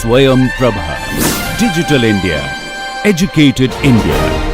Swayam Prabha. Digital India. Educated India.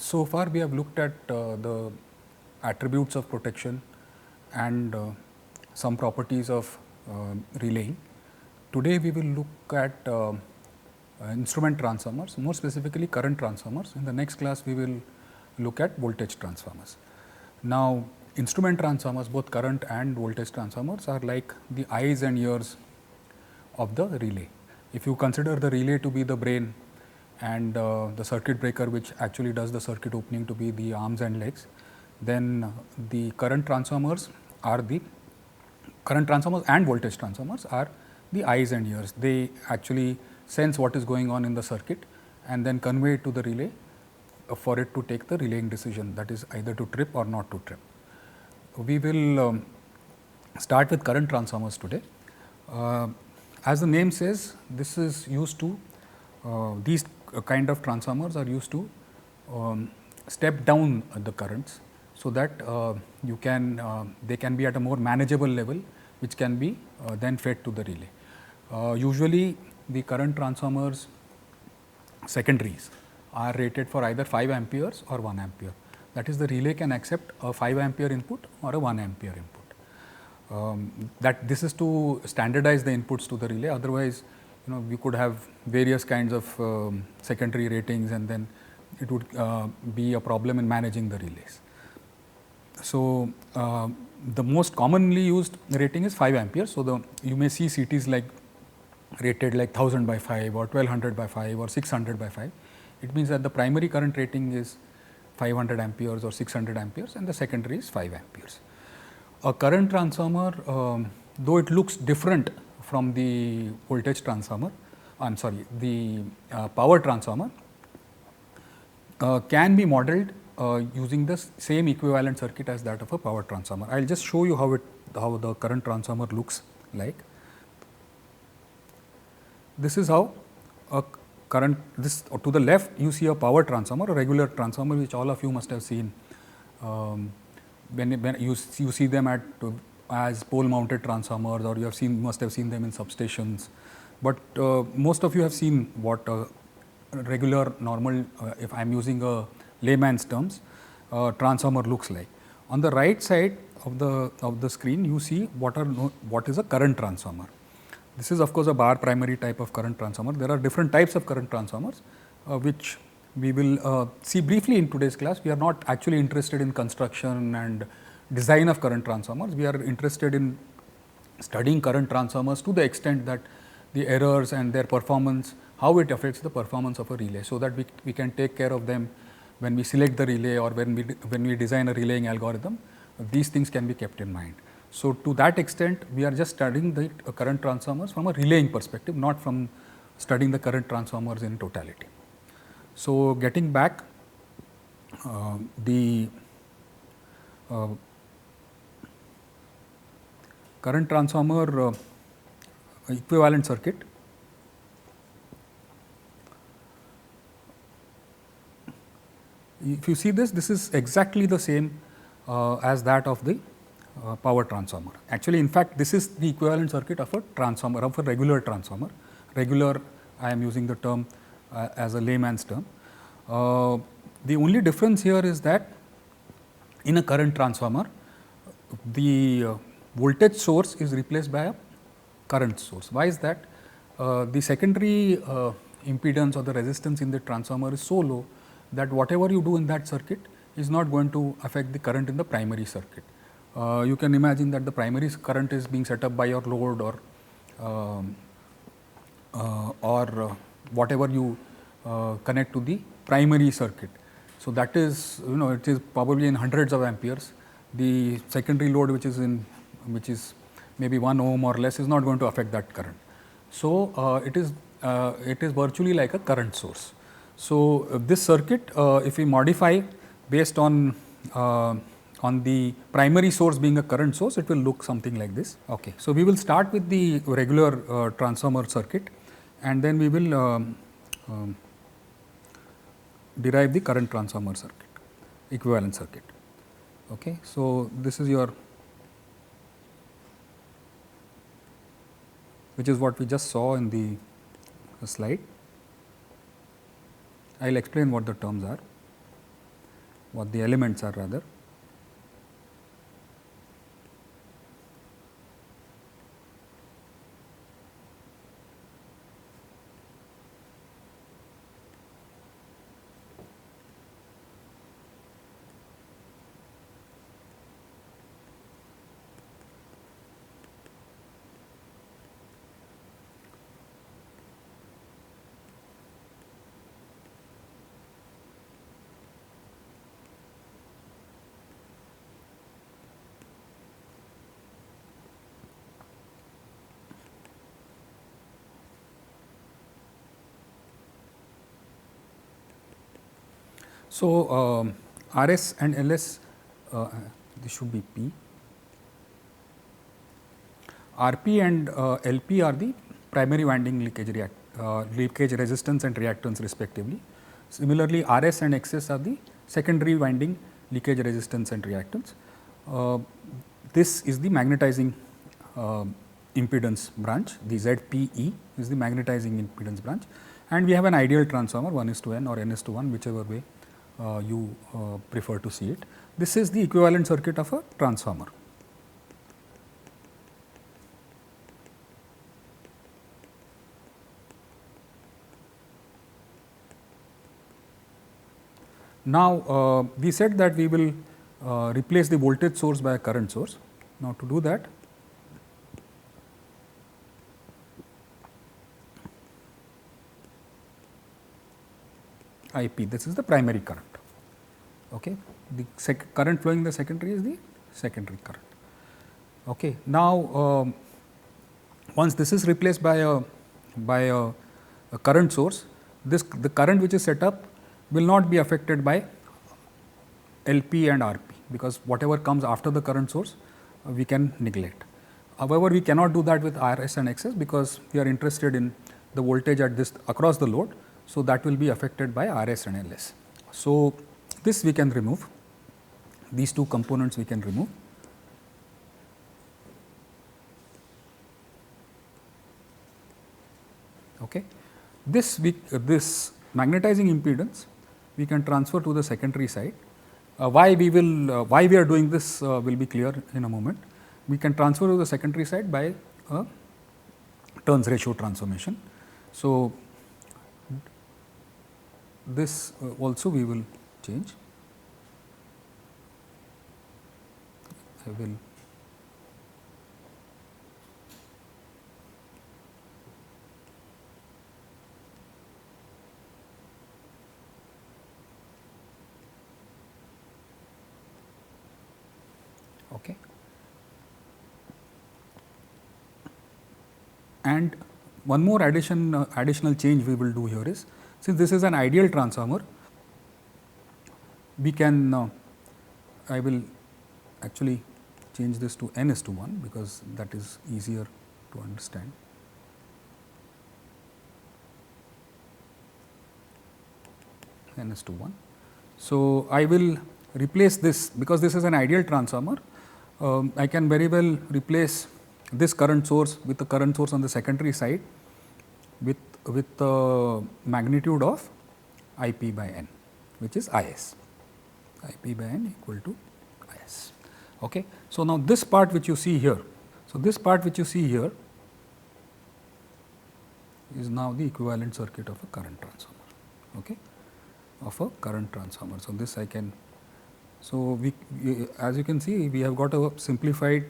So far we have looked at the attributes of protection and some properties of relaying. Today we will look at instrument transformers, more specifically current transformers. In the next class we will look at voltage transformers. Now instrument transformers, both current and voltage transformers, are like the eyes and ears of the relay. If you consider the relay to be the brain and the circuit breaker which actually does the circuit opening to be the arms and legs, then the current transformers and voltage transformers are the eyes and ears. They actually sense what is going on in the circuit and then convey it to the relay for it to take the relaying decision, that is either to trip or not to trip. We will start with current transformers today. As the name says, this is used to these kind of transformers are used to step down the currents, so that they can be at a more manageable level, which can be then fed to the relay. Usually the current transformers secondaries are rated for either 5 amperes or 1 ampere. That is, the relay can accept a 5 ampere input or a 1 ampere input. That this is to standardize the inputs to the relay. Otherwise, we could have various kinds of secondary ratings, and then it would be a problem in managing the relays. So the most commonly used rating is 5 amperes. So you may see CTs like rated like 1000 by 5 or 1200 by 5 or 600 by 5. It means that the primary current rating is 500 amperes or 600 amperes, and the secondary is 5 amperes. A current transformer, though it looks different from the voltage transformer, the power transformer, can be modeled using the same equivalent circuit as that of a power transformer. I will just show you how the current transformer looks like. This is how a current, to the left you see a power transformer, a regular transformer which all of you must have seen when you see them as pole mounted transformers, or you must have seen them in substations. But most of you have seen what a regular normal, if I am using a layman's terms, transformer looks like. On the right side of the screen you see what is a current transformer. This is of course a bar primary type of current transformer. There are different types of current transformers which we will see briefly in today's class. We are not actually interested in construction and design of current transformers. We are interested in studying current transformers to the extent that the errors and their performance, how it affects the performance of a relay, so that we can take care of them when we select the relay or when we design a relaying algorithm. These things can be kept in mind. So to that extent, we are just studying the current transformers from a relaying perspective, not from studying the current transformers in totality. So getting back, the current transformer equivalent circuit if you see this is exactly the same as that of the power transformer. Actually, in fact, this is the equivalent circuit of a transformer, of a regular transformer. Regular, I am using the term as a layman's term. The only difference here is that in a current transformer, the voltage source is replaced by a current source. Why is that? The secondary impedance or the resistance in the transformer is so low that whatever you do in that circuit is not going to affect the current in the primary circuit. You can imagine that the primary current is being set up by your load um, or whatever you connect to the primary circuit. So, that is, it is probably in hundreds of amperes. The secondary load which is maybe 1 ohm or less is not going to affect that current. So, it is virtually like a current source. So, this circuit if we modify based on the primary source being a current source, it will look something like this. Okay. So, we will start with the regular transformer circuit, and then we will derive the current transformer circuit, equivalent circuit. Okay. So, this is your, which is what we just saw in the slide. I will explain what the terms are, what the elements are rather. So, RS and LS, this should be P. RP and LP are the primary winding leakage resistance and reactance respectively. Similarly, RS and XS are the secondary winding leakage resistance and reactance. This is the magnetizing impedance branch, the ZPE is the magnetizing impedance branch, and we have an ideal transformer 1:n or n:1, whichever way you prefer to see it. This is the equivalent circuit of a transformer. Now, we said that we will replace the voltage source by a current source. Now, to do that, IP, this is the primary current. Okay. The current flowing in the secondary is the secondary current. Okay. Now, once this is replaced by a current source, the current which is set up will not be affected by LP and RP, because whatever comes after the current source we can neglect. However, we cannot do that with RS and XS, because we are interested in the voltage at this across the load. So, that will be affected by RS and LS. So, this we can remove, these two components we can remove. Okay. This magnetizing impedance we can transfer to the secondary side. Why we are doing this will be clear in a moment. We can transfer to the secondary side by a turns ratio transformation. So, this also we will change. I will okay. And one more additional change we will do here is, since this is an ideal transformer, we can I will actually change this to n:1, because that is easier to understand. n:1. So, I will replace this, because this is an ideal transformer. I can very well replace this current source with the current source on the secondary side with the magnitude of IP by n, which is IS. IP by n equal to IS. Okay. So, now this part which you see here, is now the equivalent circuit of a current transformer. Okay. Of a current transformer. So, this I can So, as you can see, we have got a simplified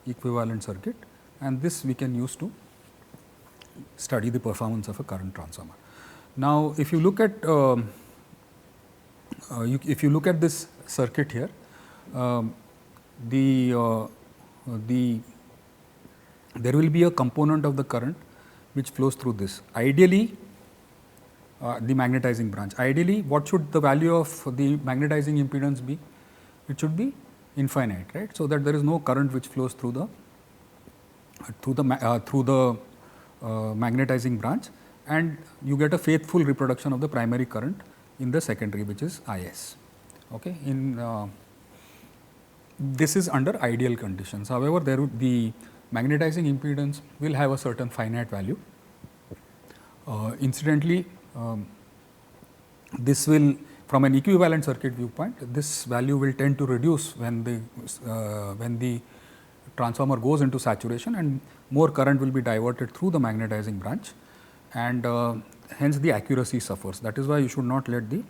equivalent circuit, and this we can use to study the performance of a current transformer. Now, if you look at if you look at this circuit here, there will be a component of the current which flows through this. Ideally, the magnetizing branch. Ideally, what should the value of the magnetizing impedance be? It should be infinite, right? So that there is no current which flows through the magnetizing branch, and you get a faithful reproduction of the primary current in the secondary, which is IS. Okay. This is under ideal conditions. However, the magnetizing impedance will have a certain finite value. Incidentally, this will, from an equivalent circuit viewpoint, this value will tend to reduce when the transformer goes into saturation, and more current will be diverted through the magnetizing branch, and hence the accuracy suffers. That is why you should not let the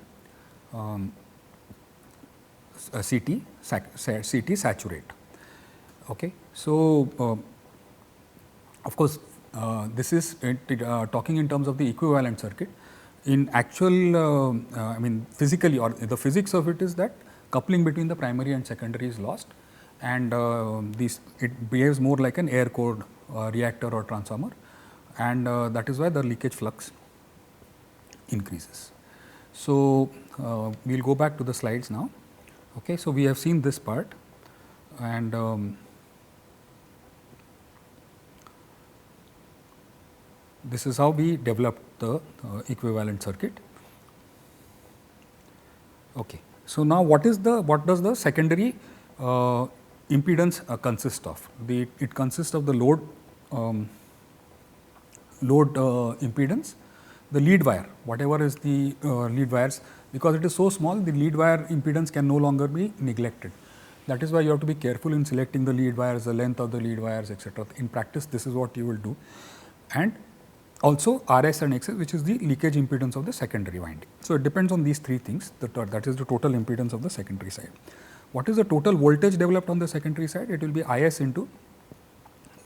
CT saturate. Okay. So, of course, this is talking in terms of the equivalent circuit. In actual, I mean physically, or the physics of it is that coupling between the primary and secondary is lost, and it behaves more like an air cooled reactor or transformer, and that is why the leakage flux increases. So, we will go back to the slides now. Okay. So, we have seen this part, and this is how we developed the equivalent circuit. Okay. So, now what does the secondary impedance consist of? It consists of the load impedance, the lead wire, whatever is the lead wires, because it is so small, the lead wire impedance can no longer be neglected. That is why you have to be careful in selecting the lead wires, the length of the lead wires, etc. In practice, this is what you will do, and also RS and XS, which is the leakage impedance of the secondary winding. So, it depends on these three things, that is the total impedance of the secondary side. What is the total voltage developed on the secondary side? It will be IS into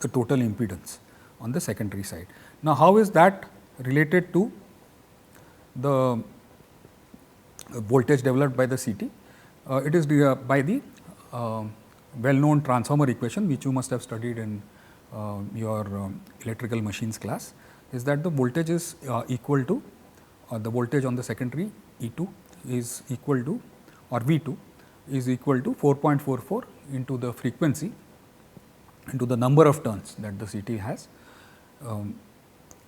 the total impedance on the secondary side. Now, how is that related to the voltage developed by the CT? It is by the well known transformer equation, which you must have studied in your electrical machines class, is that the voltage is equal to, the voltage on the secondary E2 is equal to, or V2 is equal to 4.44 into the frequency, into the number of turns that the CT has,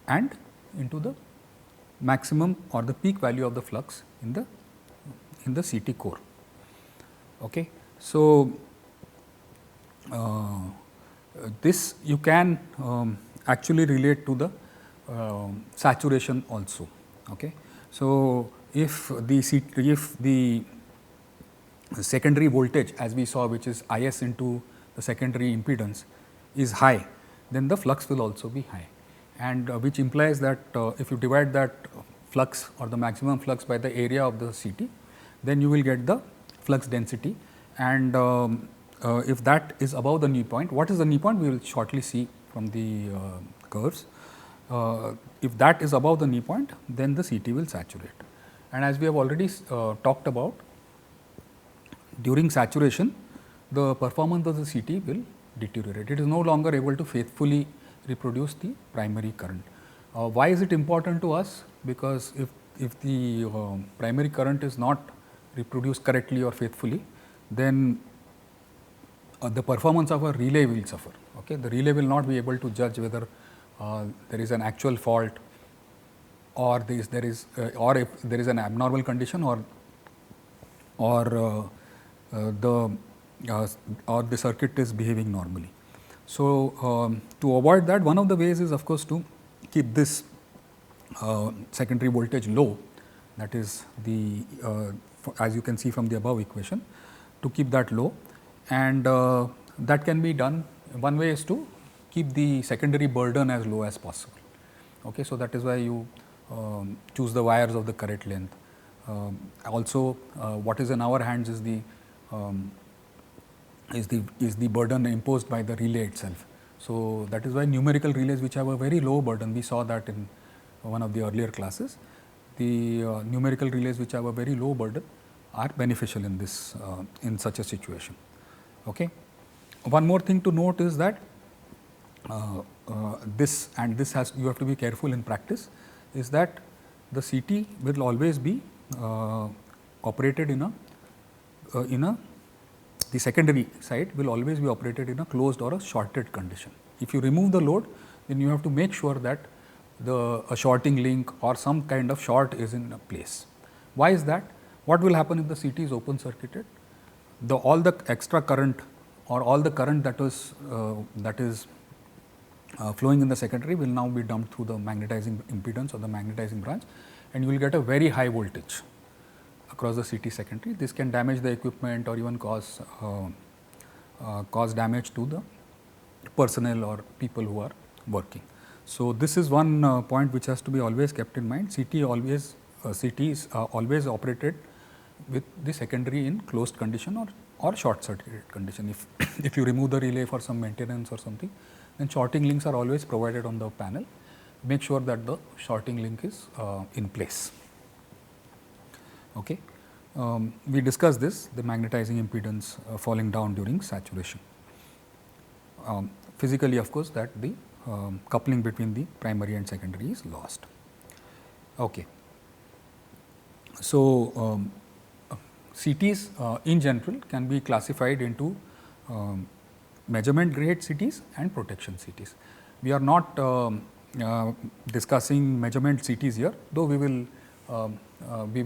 and into the maximum or the peak value of the flux in the CT core. Okay. So, this you can actually relate to the saturation also. Okay. So, if the secondary voltage, as we saw, which is IS into the secondary impedance, is high, then the flux will also be high, and which implies that if you divide that flux or the maximum flux by the area of the CT, then you will get the flux density, and if that is above the knee point, what is the knee point? We will shortly see from the curves. If that is above the knee point, then the CT will saturate, and as we have already talked about, during saturation the performance of the CT will deteriorate. It is no longer able to faithfully reproduce the primary current. Why is it important to us? Because if the primary current is not reproduced correctly or faithfully, then the performance of a relay will suffer. Okay? The relay will not be able to judge whether there is an actual fault, or if there is an abnormal condition, or the circuit is behaving normally. So, to avoid that, one of the ways is of course to keep this secondary voltage low, that is the as you can see from the above equation, to keep that low, and that can be done. One way is to keep the secondary burden as low as possible. Okay, so that is why you choose the wires of the correct length. Also, what is in our hands is the burden imposed by the relay itself. So, that is why numerical relays which have a very low burden, we saw that in one of the earlier classes, the numerical relays which have a very low burden are beneficial in this in such a situation. Okay. One more thing to note is that this has, you have to be careful in practice, is that the CT will always be operated in a the secondary side will always be operated in a closed or a shorted condition. If you remove the load, then you have to make sure that a shorting link or some kind of short is in place. Why is that? What will happen if the CT is open circuited? All the extra current or all the current that is flowing in the secondary will now be dumped through the magnetizing impedance or the magnetizing branch, and you will get a very high voltage across the CT secondary. This can damage the equipment or even cause damage to the personnel or people who are working. So, this is one point which has to be always kept in mind. CT is always operated with the secondary in closed condition or short circuited condition. If you remove the relay for some maintenance or something, then shorting links are always provided on the panel. Make sure that the shorting link is in place. Okay. We discussed this, the magnetizing impedance falling down during saturation. Physically, of course, that the coupling between the primary and secondary is lost. Okay. So, CTs in general can be classified into measurement grade CTs and protection CTs. We are not discussing measurement CTs here, though we will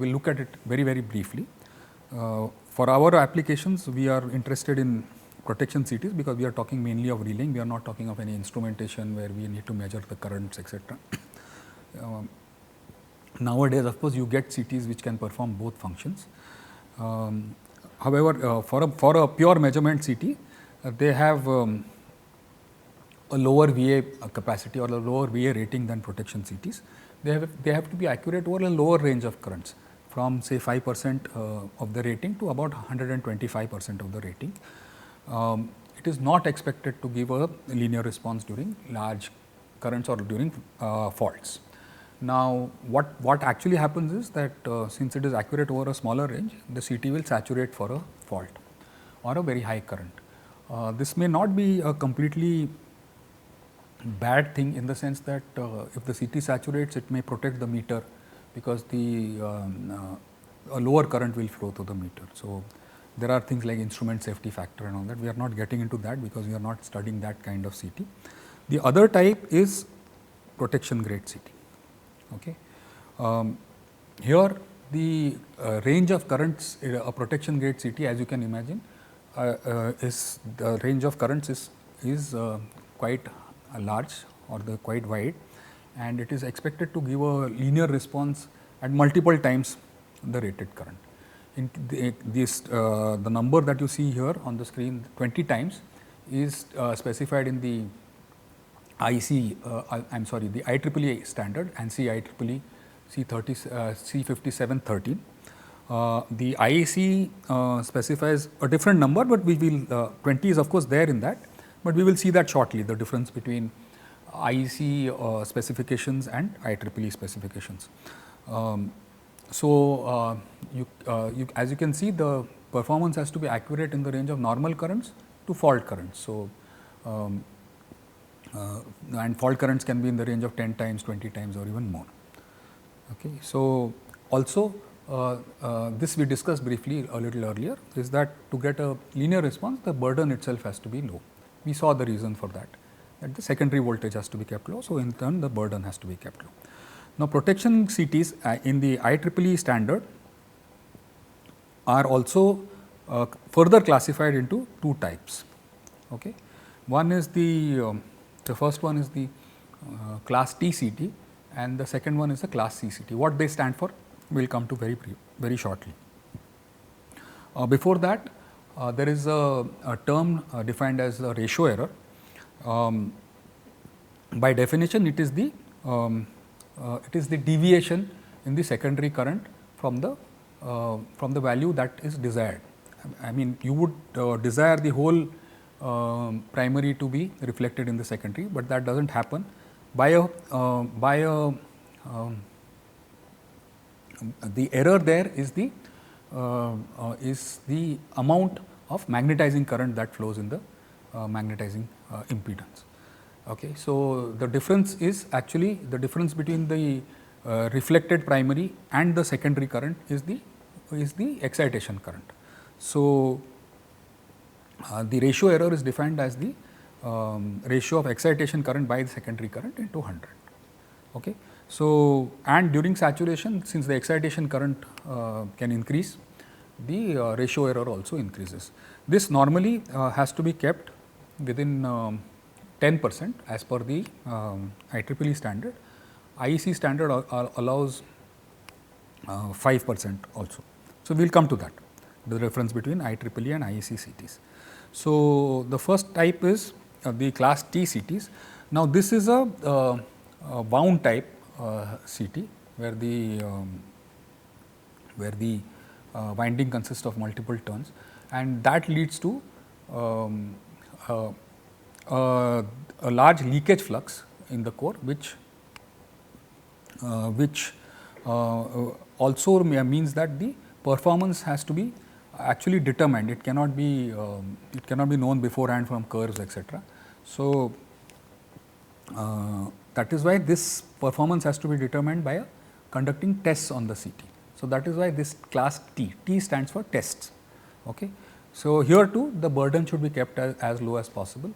look at it very, very briefly. For our applications, we are interested in protection CTs because we are talking mainly of relaying. We are not talking of any instrumentation where we need to measure the currents, etc. Nowadays, of course, you get CTs which can perform both functions. However, for a pure measurement CT, they have a lower VA capacity or a lower VA rating than protection CTs. They have to be accurate over a lower range of currents, from say 5% of the rating to about 125% of the rating. It is not expected to give a linear response during large currents or during faults. Now, what actually happens is that since it is accurate over a smaller range, the CT will saturate for a fault or a very high current. This may not be a completely bad thing in the sense that if the CT saturates, it may protect the meter because a lower current will flow through the meter. So, there are things like instrument safety factor and all that. We are not getting into that because we are not studying that kind of CT. The other type is protection grade CT. Okay. Here the range of currents, a protection grade CT, as you can imagine, is the range of currents is quite large or quite wide, and it is expected to give a linear response at multiple times the rated current. In the number that you see here on the screen, 20 times, is specified in the the IEEE standard, ANSI IEEE C5713. The IEC specifies a different number, but we will 20 is of course there in that, but we will see that shortly, the difference between IEC specifications and IEEE specifications. As you can see, the performance has to be accurate in the range of normal currents to fault currents. So, and fault currents can be in the range of 10 times, 20 times or even more. Okay. So, also this we discussed briefly a little earlier, is that to get a linear response, the burden itself has to be low. We saw the reason for that the secondary voltage has to be kept low. So, in turn the burden has to be kept low. Now, protection CTs in the IEEE standard are also further classified into two types. Okay. One is the first one is the class T CT, and the second one is the class C CT. What they stand for, we will come to very shortly. Before that, there is a term defined as a ratio error. By definition, it is the deviation in the secondary current from the from the value that is desired. I mean, you would desire the whole primary to be reflected in the secondary, but that does not happen by a the error there is the amount of magnetizing current that flows in the magnetizing impedance. Okay. So, the difference is actually the difference between the reflected primary and the secondary current is the excitation current. So, the ratio error is defined as the ratio of excitation current by the secondary current into 100. Okay. So, and during saturation, since the excitation current can increase, the ratio error also increases. This normally has to be kept within 10% as per the IEEE standard. IEC standard allows 5% also. So, we will come to that, the difference between IEEE and IEC CTs. So, the first type is the class T CTs. Now, this is a wound type CT where the winding consists of multiple turns, and that leads to a large leakage flux in the core, which also means that the performance has to be actually determined. It cannot be known beforehand from curves, etc. So, that is why this performance has to be determined by conducting tests on the CT. So, that is why this class T stands for tests. Okay. So, here too the burden should be kept as low as possible,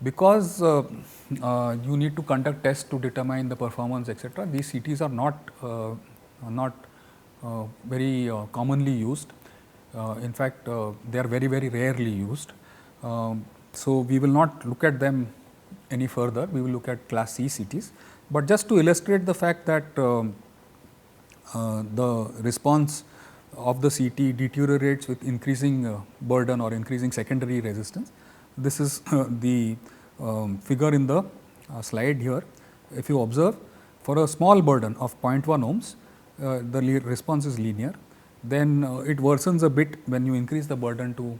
because you need to conduct tests to determine the performance, etc. These CTs are not very commonly used. In fact, they are very rarely used. So, we will not look at them any further, we will look at class C CTs, but just to illustrate the fact that the response of the CT deteriorates with increasing burden or increasing secondary resistance. This is the figure in the slide here. If you observe, for a small burden of 0.1 ohms, the response is linear. Then it worsens a bit when you increase the burden to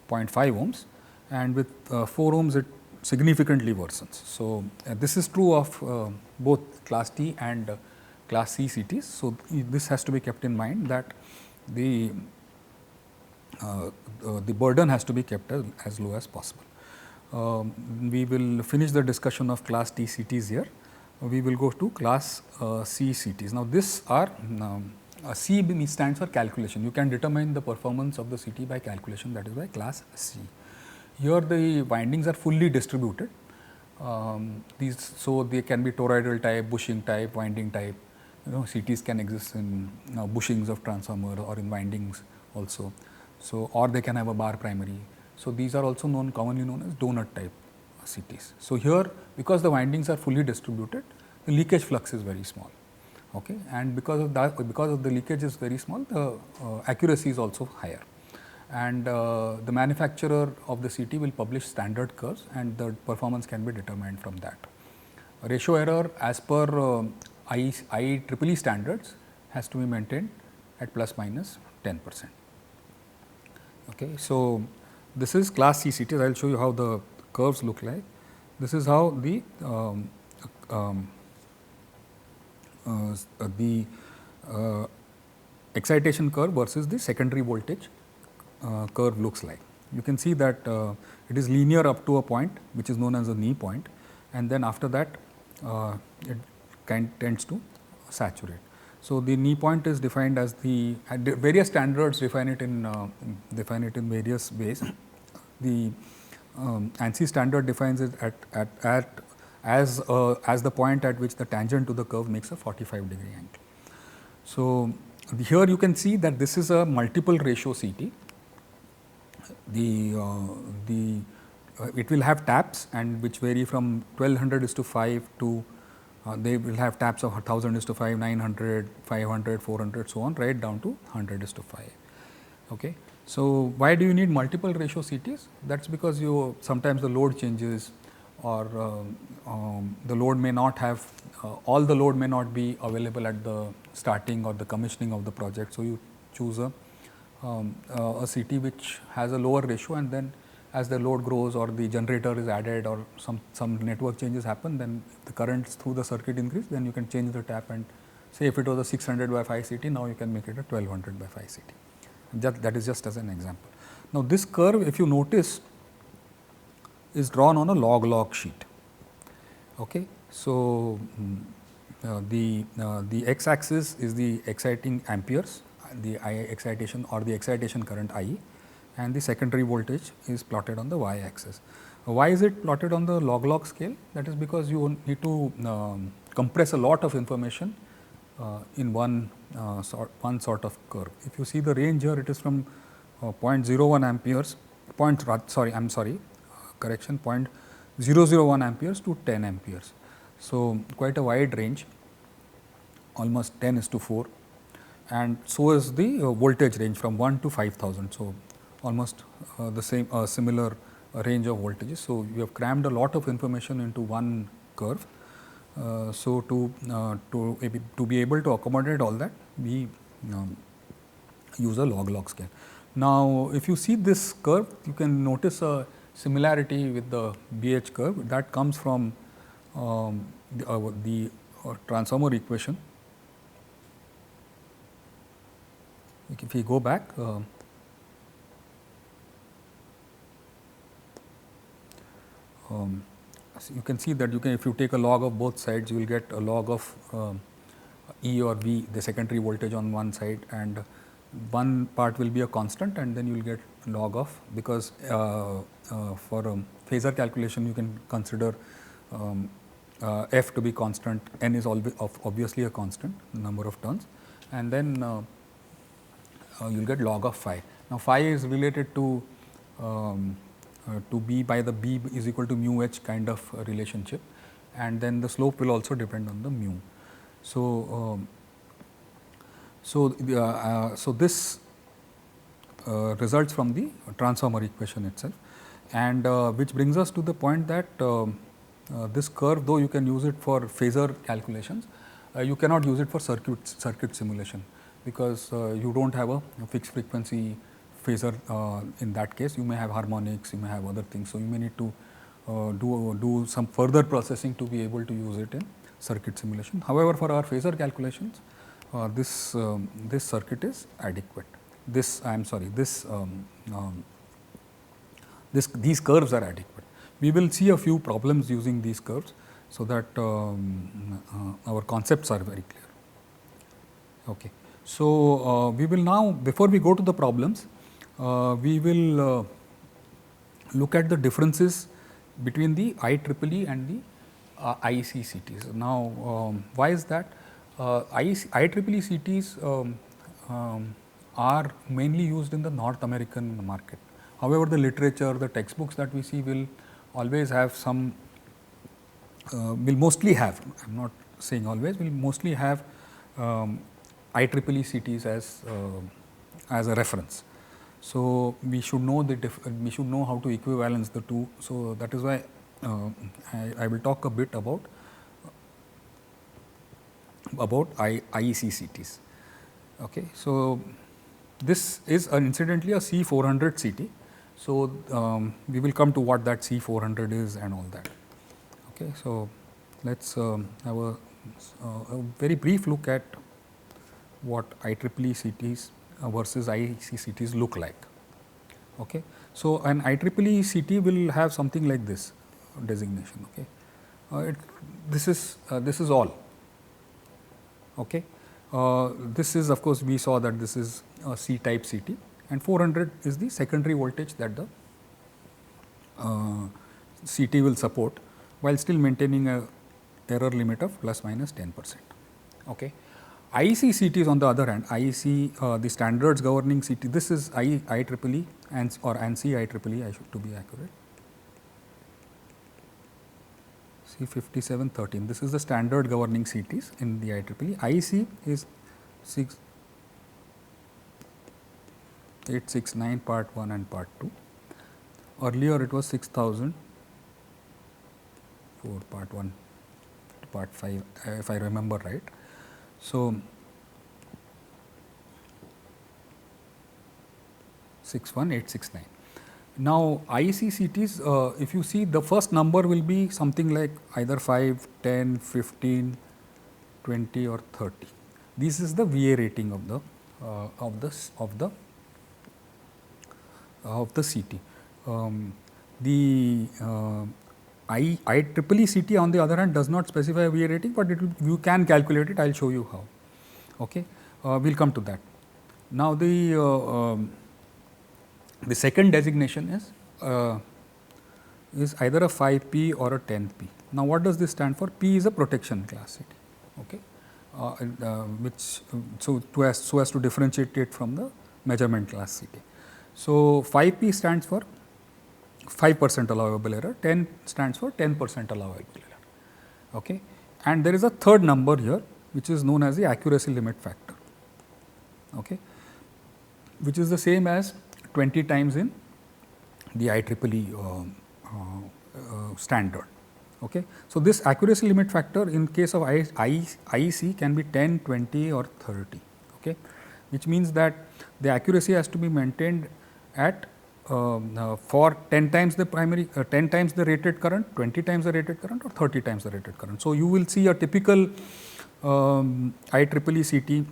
0.5 ohms, and with 4 ohms it significantly worsens. So, this is true of both class T and class C CTs. So, this has to be kept in mind that the burden has to be kept as low as possible. We will finish the discussion of class T CTs here. We will go to class C CTs. Now, this are C stands for calculation. You can determine the performance of the CT by calculation, that is why class C. Here the windings are fully distributed. So, they can be toroidal type, bushing type, winding type. CTs can exist in bushings of transformer or in windings also. So, or they can have a bar primary. So, these are also commonly known as donut type CTs. So, here because the windings are fully distributed, the leakage flux is very small. Okay. And because of that, because of the leakage is very small, the accuracy is also higher. And the manufacturer of the CT will publish standard curves, and the performance can be determined from that. Ratio error as per IEEE standards has to be maintained at plus minus 10%. Okay. So, this is class C CTs. I will show you how the curves look like. This is how the excitation curve versus the secondary voltage curve looks like. You can see that it is linear up to a point which is known as a knee point, and then after that it tends to saturate. So, the knee point is defined as the various standards define it in various ways. The ANSI standard defines it as the point at which the tangent to the curve makes a 45-degree angle. So, here you can see that this is a multiple ratio CT. It will have taps, and which vary from 1200:5 to they will have taps of 1000:5, 900, 500, 400, so on, right down to 100:5. Okay. So, why do you need multiple ratio CTs? That is because sometimes the load changes, or the load may not have all the load may not be available at the starting or the commissioning of the project. So, you choose a city which has a lower ratio, and then as the load grows or the generator is added or some network changes happen, then if the currents through the circuit increase, then you can change the tap, and say if it was a 600 by 5 CT, now you can make it a 1200 by 5 CT. That is just as an example. Now, this curve, if you notice, is drawn on a log sheet. Okay. So, the x axis is the exciting amperes, the I excitation or the excitation current I, and the secondary voltage is plotted on the y axis. Why is it plotted on the log scale? That is because you need to compress a lot of information in one sort of curve. If you see the range here, it is from 0.01 amperes, correction, 0.001 amperes to 10 amperes. So, quite a wide range, almost 10:4, and so is the voltage range from 1 to 5000. So, almost the same similar range of voltages. So, you have crammed a lot of information into one curve. So, to be able to accommodate all that, we use a log scale. Now, if you see this curve, you can notice a similarity with the BH curve that comes from the transformer equation. If we go back, so you can see that if you take a log of both sides, you will get a log of E or V, the secondary voltage on one side, and one part will be a constant, and then you will get log of, because for phasor calculation you can consider f to be constant, n is obviously a constant number of turns, and then you will get log of phi. Now, phi is related to b by the b is equal to mu h kind of relationship, and then the slope will also depend on the mu. So, so this results from the transformer equation itself, and which brings us to the point that this curve, though you can use it for phasor calculations, you cannot use it for circuit simulation, because you do not have a fixed frequency phasor. In that case, you may have harmonics, you may have other things. So, you may need to do some further processing to be able to use it in circuit simulation. However, for our phasor calculations, this circuit is adequate. These curves are adequate. We will see a few problems using these curves, so that our concepts are very clear. Okay. So, we will now, before we go to the problems, we will look at the differences between the IEEE and the IEC CTs. Now, why is that? IEEE CTs are mainly used in the North American market. However, the literature, the textbooks that we see will always have some, will mostly have, I am not saying always, will mostly have IEEE CTs as a reference. So, we should know we should know how to equivalence the two. So, that is why I will talk a bit about IEC CTs. Okay. So, this is incidentally a C400 CT. So, we will come to what that C400 is and all that. Okay. So, let us have a very brief look at what IEEE CTs versus IEC CTs look like. Okay. So, an IEEE CT will have something like this designation. Okay. This is all. Okay. This is, of course, we saw that this is a C type CT, and 400 is the secondary voltage that the CT will support, while still maintaining a error limit of plus minus 10%. Okay. IEC CTs on the other hand, IEC, the standards governing CT, this is IEEE or ANSI IEEE, I should to be accurate. C5713, this is the standard governing CTs in the IEEE. IEC is 6869 part 1 and part 2. Earlier it was 6000 for part 1 to part 5, if I remember right. So, 61869. Now, ICCTs, if you see, the first number will be something like either 5, 10, 15, 20 or 30. This is the VA rating of the CT. The IEEE CT on the other hand does not specify a VA rating, but you can calculate it. I will show you how. Okay, we will come to that. Now, the second designation is either a 5P or a 10P. Now, what does this stand for? P is a protection class CT. Okay, so as to differentiate it from the measurement class CT. So, 5P stands for 5% allowable error, 10 stands for 10% allowable error. Okay, and there is a third number here, which is known as the accuracy limit factor. Okay, which is the same as 20 times in the IEEE standard. Okay. So, this accuracy limit factor in case of IEC can be 10, 20 or 30, okay, which means that the accuracy has to be maintained at for 10 times the primary 10 times the rated current, 20 times the rated current or 30 times the rated current. So, you will see a typical IEEE CT,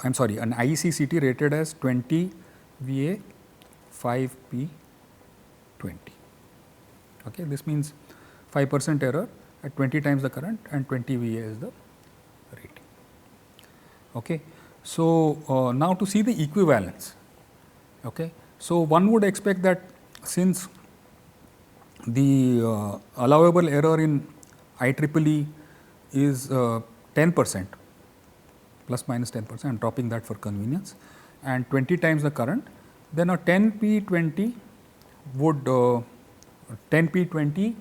I am sorry, an IEC CT rated as 20 VA 5P 20. Okay. This means 5% error at 20 times the current and 20 VA is the rating. Okay. So, now to see the equivalence. Okay. So, one would expect that since the allowable error in IEEE is 10%, plus minus 10%, I am dropping that for convenience, and 20 times the current, then a 10P20 would 10P20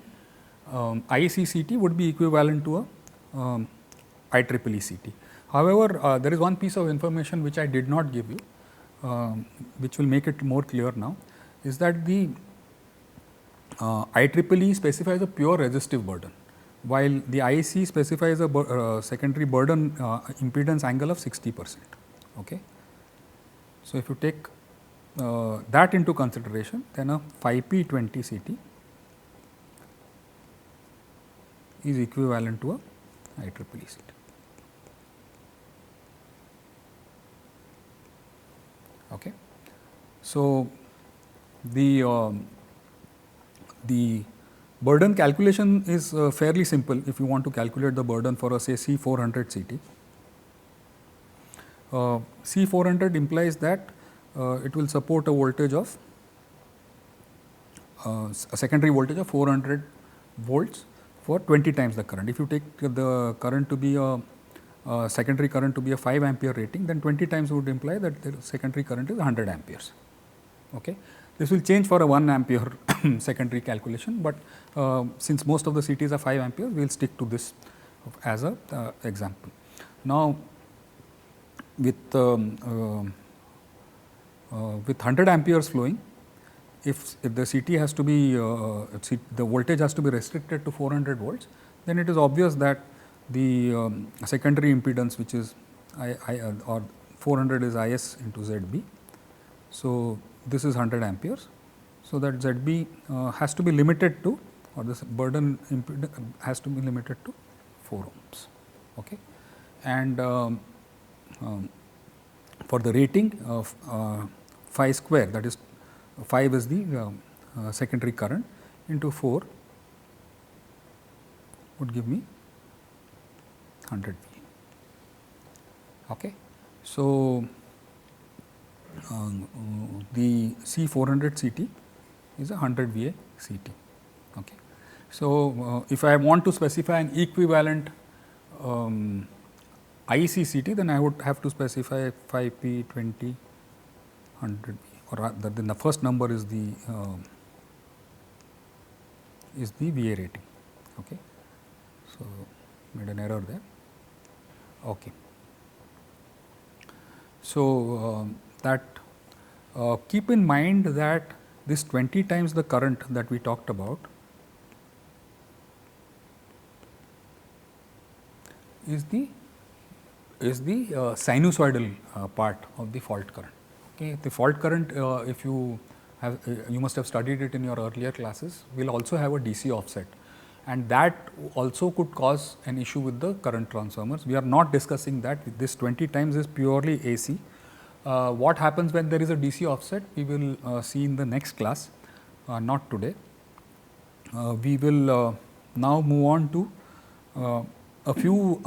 IEC CT would be equivalent to a IEEE CT. However, there is one piece of information which I did not give you, which will make it more clear now, is that the IEEE specifies a pure resistive burden, while the IEC specifies a secondary burden impedance angle of 60%. Okay. So, if you take that into consideration, then a 5P20 CT is equivalent to a IEEE CT. Okay. So, the burden calculation is fairly simple if you want to calculate the burden for a say C400 CT. C400 implies that it will support a voltage of a secondary voltage of 400 volts for 20 times the current. If you take the current to be a secondary current to be a 5 ampere rating, then 20 times would imply that the secondary current is 100 amperes. Okay. This will change for a 1 ampere secondary calculation, but since most of the CTs are 5 amperes, we will stick to this as a example. Now, with 100 amperes flowing, if the CT has to be the voltage has to be restricted to 400 volts, then it is obvious that the secondary impedance, which is or 400 is IS into ZB. So, this is 100 amperes. So, that ZB has to be limited to, or this burden impedance has to be limited to 4 ohms. Okay. And for the rating of phi square, that is 5 is the secondary current into 4 would give me 100 VA. Okay. So, the C400 CT is a 100 VA CT. Okay. So, if I want to specify an equivalent IEC CT, then I would have to specify 5P20 100 VA, or then the first number is the VA rating. Okay. So, made an error there. Okay. So, that keep in mind that this 20 times the current that we talked about is the sinusoidal part of the fault current. Okay, the fault current, if you have, you must have studied it in your earlier classes, will also have a DC offset, and that also could cause an issue with the current transformers. We are not discussing that. This 20 times is purely AC. What happens when there is a DC offset, we will see in the next class, not today. We will now move on to a few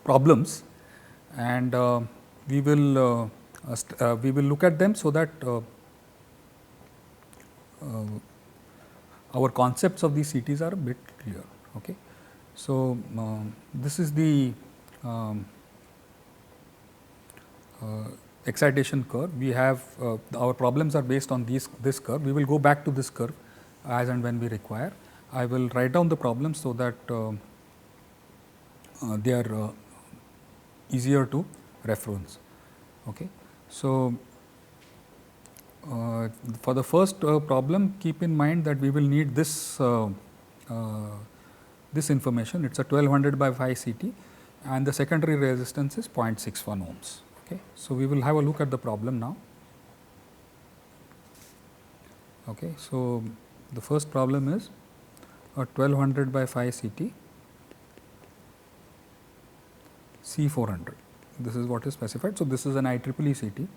problems, and we will look at them so that our concepts of these CTs are a bit clear. Okay. So, this is the excitation curve. We have our problems are based on this curve. We will go back to this curve as and when we require. I will write down the problems so that they are easier to reference. Okay. So, for the first problem, keep in mind that we will need this this information. It's a 1200 by 5 CT, and the secondary resistance is 0.61 ohms. Okay. So, we will have a look at the problem now. Okay. So, the first problem is a 1200 by 5 CT C400. This is what is specified. So, this is an IEEE CT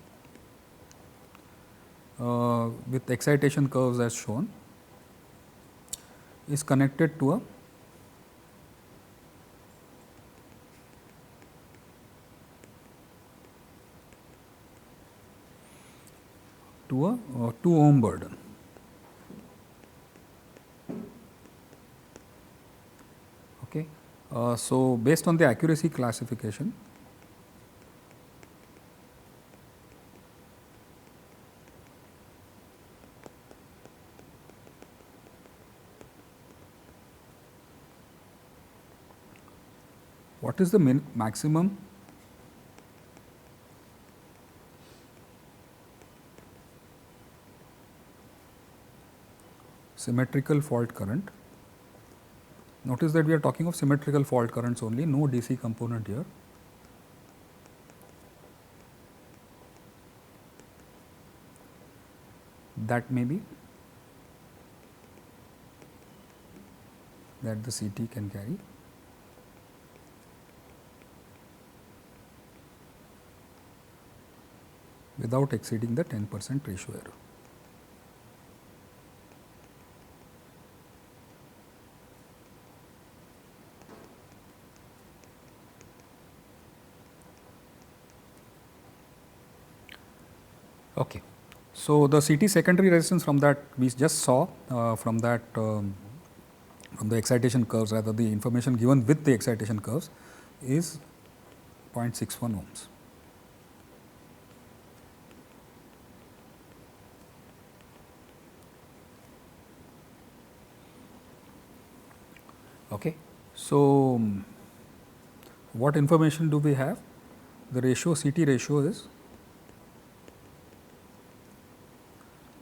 with excitation curves as shown, is connected to a to a 2 ohm burden. Okay. So, based on the accuracy classification, what is the maximum symmetrical fault current? Notice that we are talking of symmetrical fault currents only, no DC component here. That may be that the CT can carry. Without exceeding the 10% ratio error. Okay. So, the CT secondary resistance from that we just saw from that from the excitation curves, rather the information given with the excitation curves is 0.61 ohms. Okay. So, what information do we have? The ratio, CT ratio is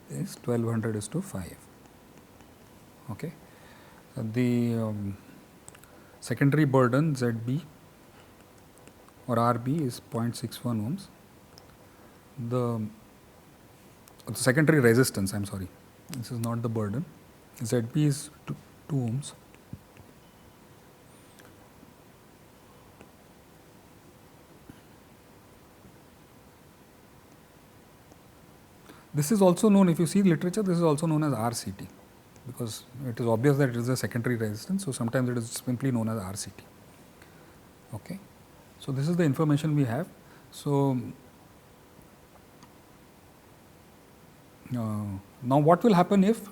1200:5. Okay. The secondary burden ZB or RB is 0.61 ohms. The secondary resistance, I am sorry, this is not the burden, ZB is 2 ohms. This is also known, if you see literature, this is also known as RCT, because it is obvious that it is a secondary resistance. So, sometimes it is simply known as RCT. Okay. So, this is the information we have. So, now what will happen if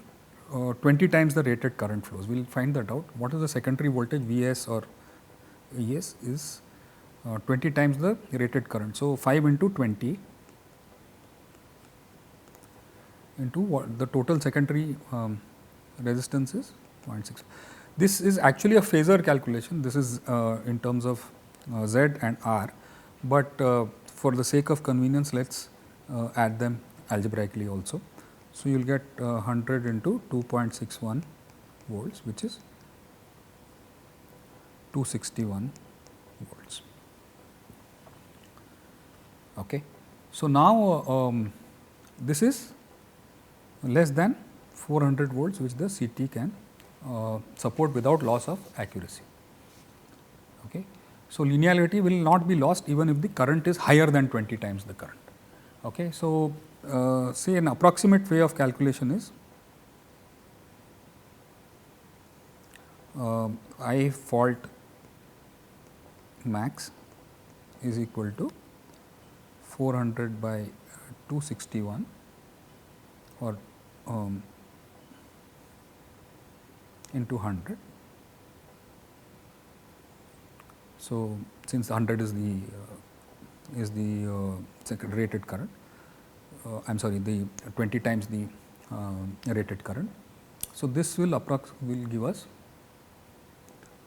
20 times the rated current flows? We will find that out. What is the secondary voltage Vs or Es is 20 times the rated current. So, 5 into 20 into what the total secondary resistance is 0.6. This is actually a phasor calculation. This is in terms of Z and R, but for the sake of convenience, let us add them algebraically also. So, you will get 100 into 2.61 volts, which is 261 volts. Okay. So, now this is less than 400 volts which the CT can support without loss of accuracy. Okay. So, linearity will not be lost even if the current is higher than 20 times the current. Okay. So, say an approximate way of calculation is I fault max is equal to 400 by 261 or into 100. So, since 100 is the rated current, I am sorry, the 20 times the rated current. So, this will give us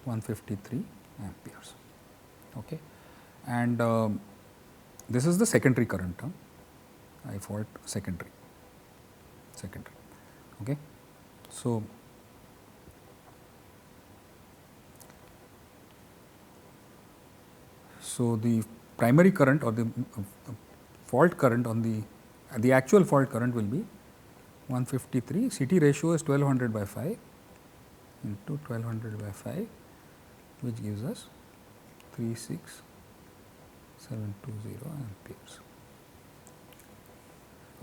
153 amperes. Okay. And this is the secondary current, I fault secondary. Okay. So, the primary current or the fault current on the actual fault current will be 153. CT ratio is 1200 by 5 into 1200 by 5, which gives us 36720 amperes.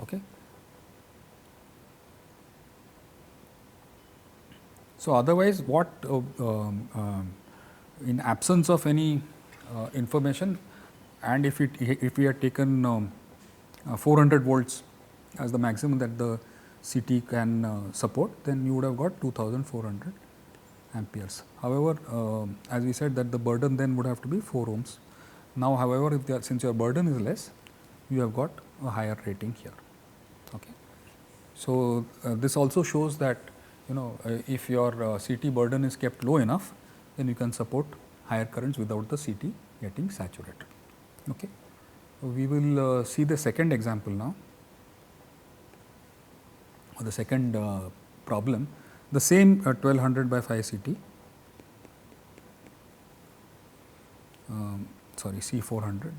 Okay. So, otherwise what in absence of any information, and if we had taken 400 volts as the maximum that the CT can support, then you would have got 2400 amperes. However, as we said that the burden then would have to be 4 ohms. Now, however, if since your burden is less, you have got a higher rating here. Okay. So, this also shows that if your CT burden is kept low enough, then you can support higher currents without the CT getting saturated. Okay. So, we will see the second example now, or the second problem, the same 1200 by 5 CT, sorry, C400.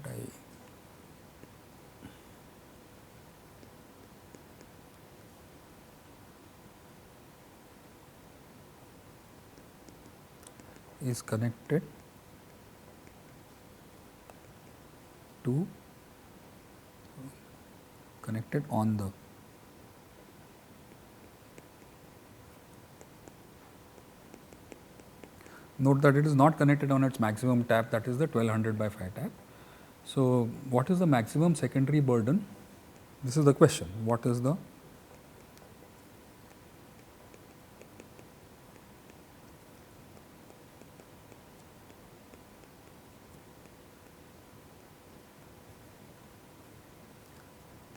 Is connected on the note that it is not connected on its maximum tap, that is the 1200 by 5 tap. So, what is the maximum secondary burden? This is the question. What is the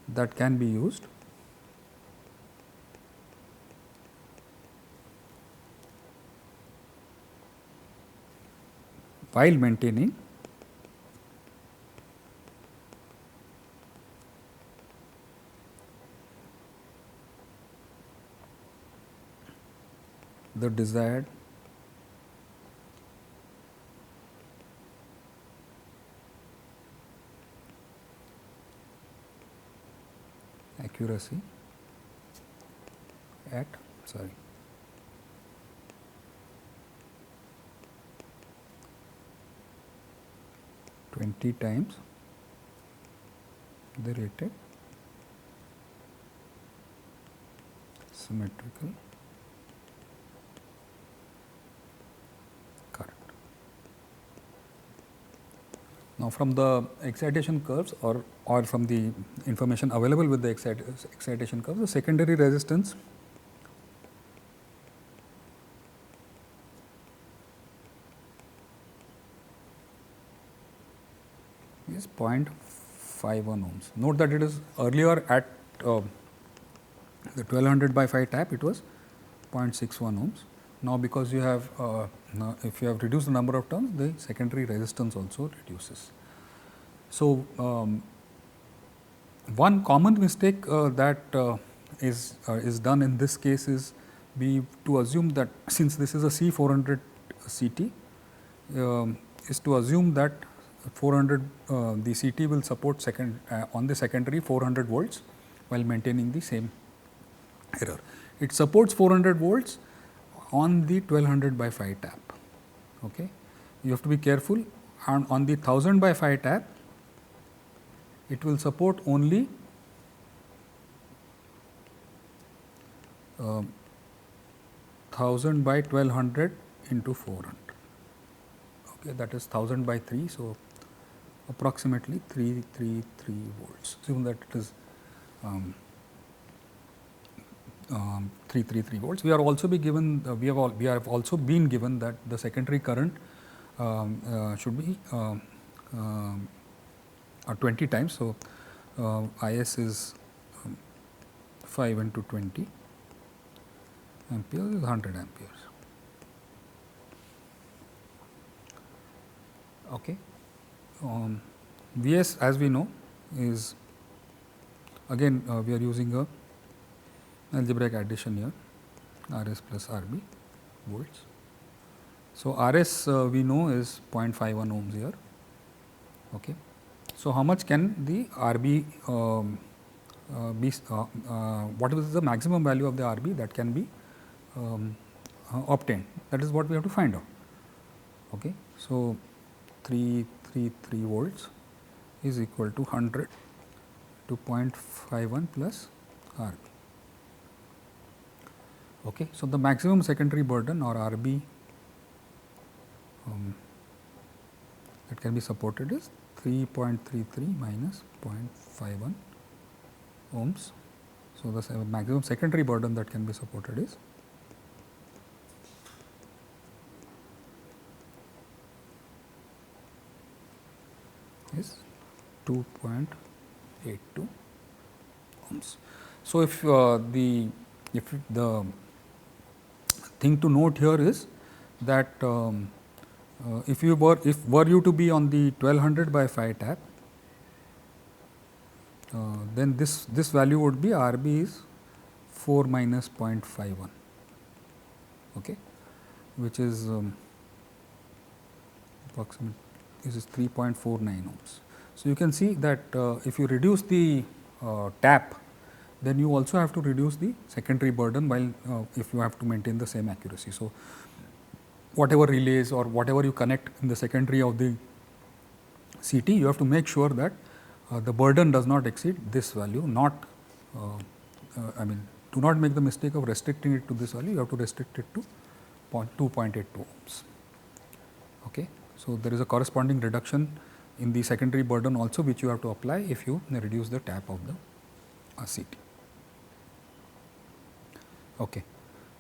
that can be used while maintaining the desired accuracy at 20 times the rated symmetrical current. Now, from the excitation curves or from the information available with the excitation curves, the secondary resistance is 0.51 ohms. Note that it is earlier at the 1200 by 5 tap, it was 0.61 ohms. Now, because you have if you have reduced the number of turns, the secondary resistance also reduces. So, one common mistake that is done in this case is to assume that since this is a C400 CT, is to assume that 400, the CT will support on the secondary 400 volts while maintaining the same error. It supports 400 volts on the 1200 by 5 tap. Okay. You have to be careful, and on the 1000 by 5 tap, it will support only 1000 by 1200 into 400. Okay, that is 1000 by 3. So, approximately 333 volts. Assume that it is 333 volts. We are also be given we have also been given that the secondary current should be 20 times. So, IS is 5 into 20 ampere is 100 amperes. Okay. Vs, as we know, is again we are using a algebraic addition here, Rs plus Rb volts. So, Rs we know is 0.51 ohms here. Okay. So, how much can the Rb be, what is the maximum value of the Rb that can be obtained? That is what we have to find out. Okay. So, 333 volts is equal to 100 to 0.51 plus Rb. Okay. So, the maximum secondary burden or Rb that can be supported is 3.33 minus 0.51 ohms. So, the maximum secondary burden that can be supported is 2.82 ohms. So, if the thing to note here is that if were you to be on the 1200 by 5 tap, then this value would be Rb is 4 minus 0.51, okay, which is approximately this is 3.49 ohms. So, you can see that if you reduce the tap, then you also have to reduce the secondary burden while if you have to maintain the same accuracy. So, whatever relays or whatever you connect in the secondary of the CT, you have to make sure that the burden does not exceed this value, not I mean do not make the mistake of restricting it to this value, you have to restrict it to 2.82 ohms. Okay. So, there is a corresponding reduction in the secondary burden also, which you have to apply if you reduce the tap of the CT. Okay.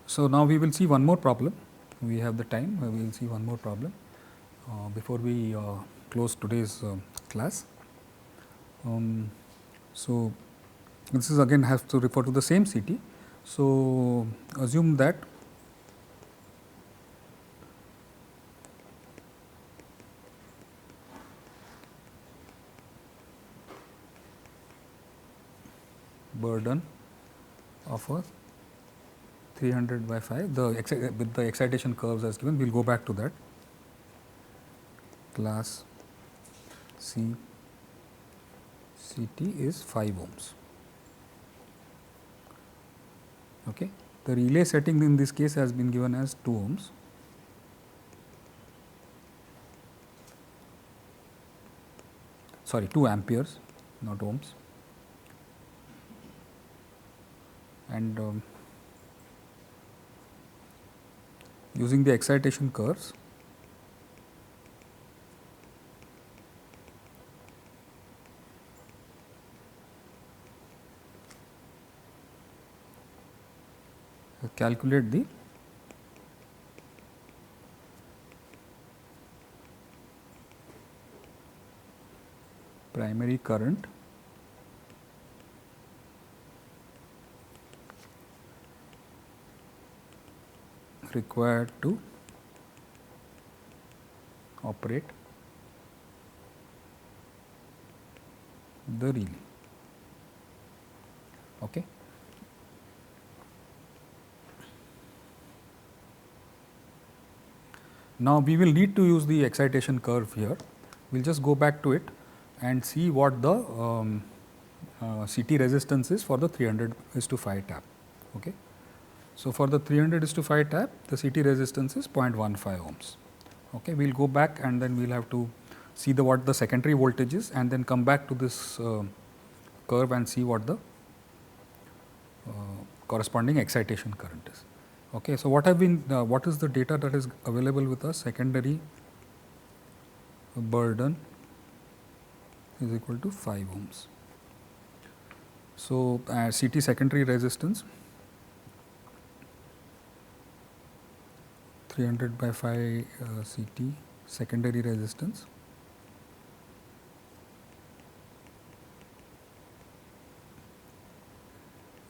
So, now we will see one more problem. We have the time, we will see one more problem before we close today's class. So, this is again has to refer to the same CT. So, assume that burden of a 300 by 5, with the excitation curves as given, we will go back to that. Class C CT is 5 ohms. Okay. The relay setting in this case has been given as 2 ohms. Sorry, 2 amperes, not ohms. And using the excitation curves, calculate the primary current required to operate the relay. Okay. Now, we will need to use the excitation curve here We will just go back to it and see what the CT resistance is for the 300:5 tap. Okay. So, for the 300:5 tap, the CT resistance is 0.15 ohms. Okay. We will go back and then we will have to see what the secondary voltage is, and then come back to this curve and see what the corresponding excitation current is. Okay. So, what is the data that is available with us? Secondary burden is equal to 5 ohms. So, CT secondary resistance 300/5 CT secondary resistance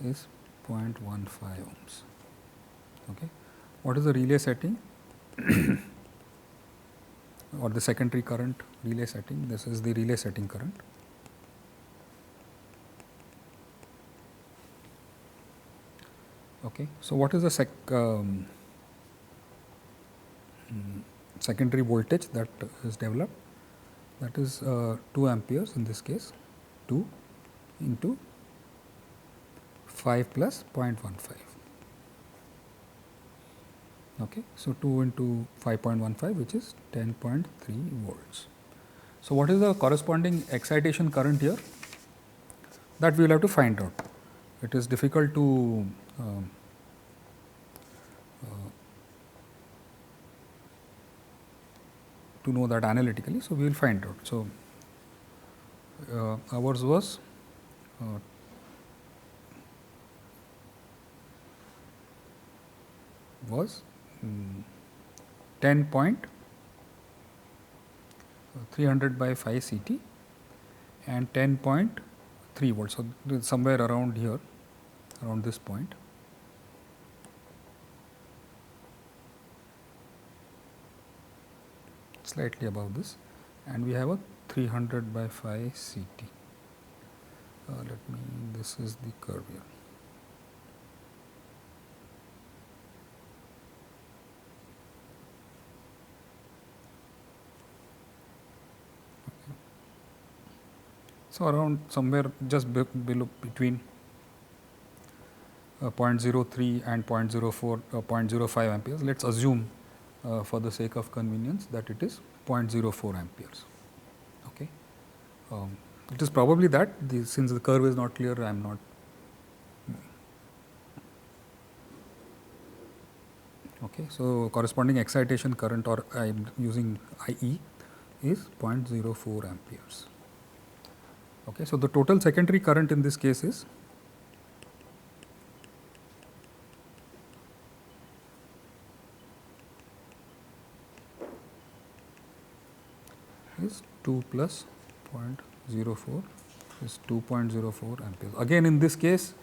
is 0.15 ohms. Okay. What is the relay setting or the secondary current relay setting? This is the relay setting current. Okay. So, what is the secondary voltage that is developed? That is 2 amperes in this case, 2 into 5 plus 0.15. Okay. So, 2 into 5.15, which is 10.3 volts. So, what is the corresponding excitation current here? That we will have to find out. It is difficult to know that analytically. So, we will find out. So, ours was 10.300/5 CT and 10.3 volts. So, somewhere around here, around this point. Slightly above this, and we have a 300/5 CT. This is the curve here. Okay. So, around somewhere just below between 0.03 and 0.04, 0.05 amperes. Let us assume for the sake of convenience that it is 0.04 amperes. Okay. It is probably that since the curve is not clear, I am not. Okay. So, corresponding excitation current, or I am using IE, is 0.04 amperes. Okay. So, the total secondary current in this case is 2 plus 0.04 is 2.04 amperes. Again, in this case,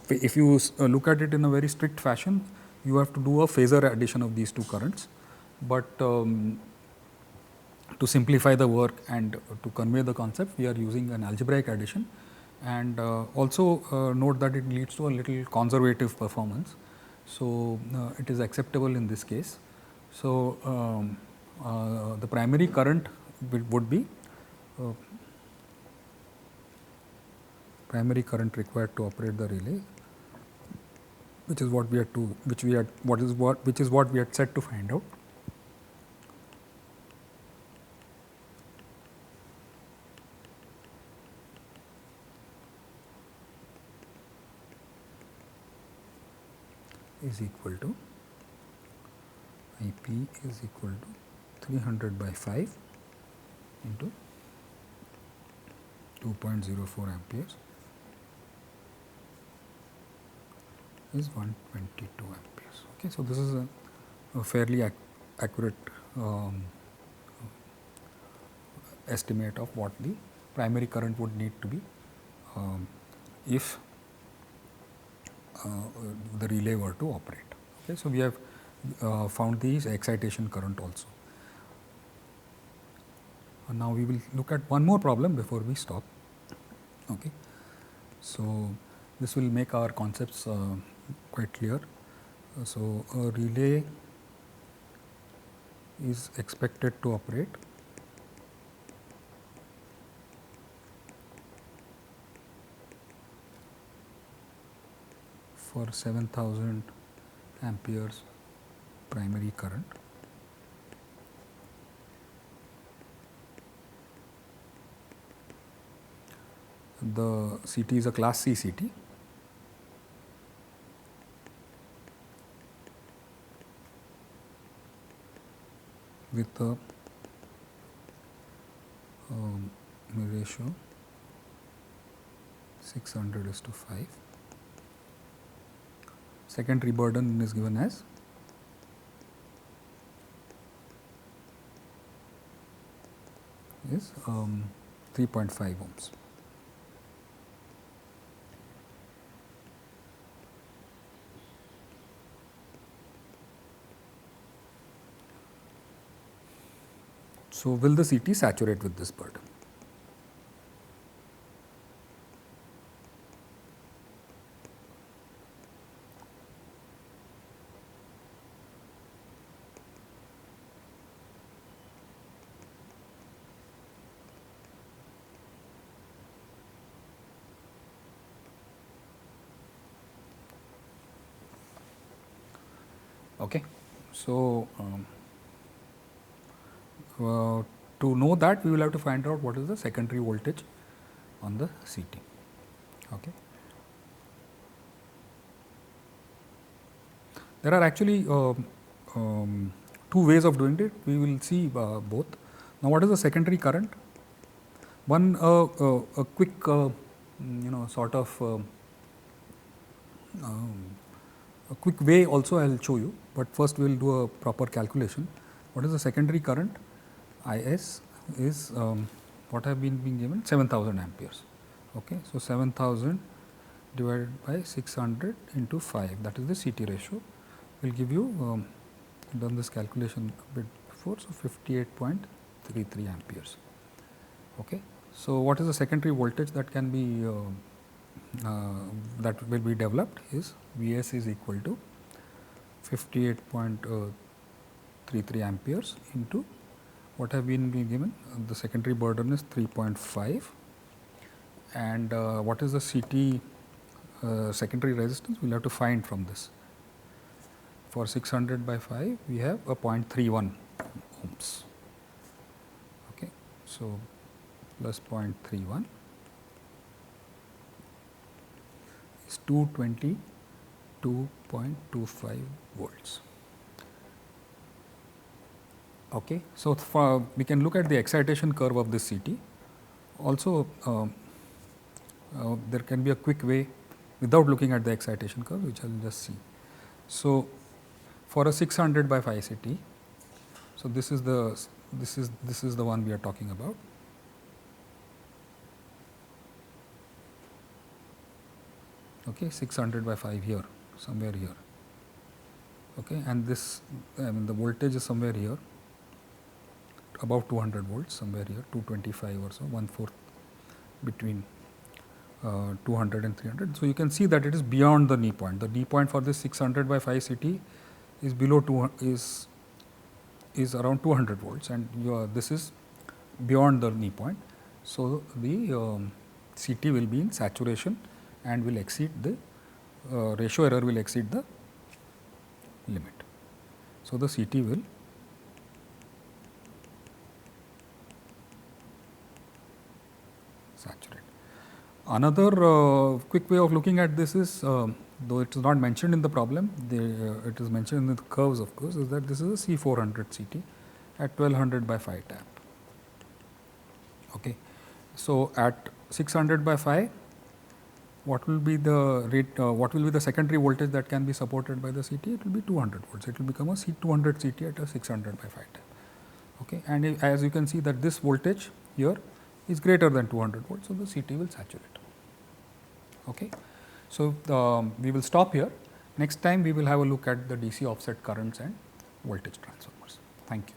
if you look at it in a very strict fashion, you have to do a phasor addition of these two currents. But to simplify the work and to convey the concept, we are using an algebraic addition, and also note that it leads to a little conservative performance. So, it is acceptable in this case. So, the primary current would be primary current required to operate the relay, which is what we had set to find out. Is equal to IP is equal to 300/5 into 2.04 amperes is 122 amperes. Okay. So, this is a fairly accurate estimate of what the primary current would need to be if the relay were to operate. Okay. So, we have found the excitation current also. And now, we will look at one more problem before we stop. Okay. So, this will make our concepts quite clear. So, a relay is expected to operate for 7000 amperes primary current. The CT is a class C CT. With a ratio 600:5. Secondary burden is given as is 3.5 ohms. So, will the CT saturate with this burden? Okay. So, to know that, we will have to find out what is the secondary voltage on the CT. Okay. There are actually two ways of doing it. We will see both. Now, what is the secondary current? One a quick sort of a quick way also I will show you, but first we will do a proper calculation. What is the secondary current? IS is what have been given 7000 amperes. Okay. So, 7000 divided by 600 into 5, that is the CT ratio, will give you done this calculation a bit before. So, 58.33 amperes. Okay. So, what is the secondary voltage that can be that will be developed is Vs is equal to 58.33 amperes into what have been given. The secondary burden is 3.5, and what is the CT secondary resistance? We will have to find from this. For 600 by 5, we have a 0.31 ohms. Okay. So, plus 0.31 is 222.25 volts. Okay. So, we can look at the excitation curve of this CT. Also, there can be a quick way without looking at the excitation curve, which I will just see. So, for a 600 by 5 CT, so this is the one we are talking about. Okay, 600 by 5 here, somewhere here. Okay, and this, I mean, the voltage is somewhere here, above 200 volts, somewhere here, 225 or so, 1/4 between 200 and 300. So, you can see that it is beyond the knee point. The knee point for this 600 by 5 CT is below is around 200 volts, and this is beyond the knee point. So, the CT will be in saturation and will exceed the ratio error will exceed the limit. So, the CT will saturate. Another quick way of looking at this is, though it is not mentioned in the problem, it is mentioned in the curves, of course, is that this is a C400 CT at 1200 by 5 tap. Okay. So, at 600 by 5, what will be the rate, what will be the secondary voltage that can be supported by the CT? It will be 200 volts. It will become a C200 CT at a 600 by 5 tap. Okay. And as you can see that this voltage here is greater than 200 volts. So, the CT will saturate. Okay. So, we will stop here. Next time we will have a look at the DC offset currents and voltage transformers. Thank you.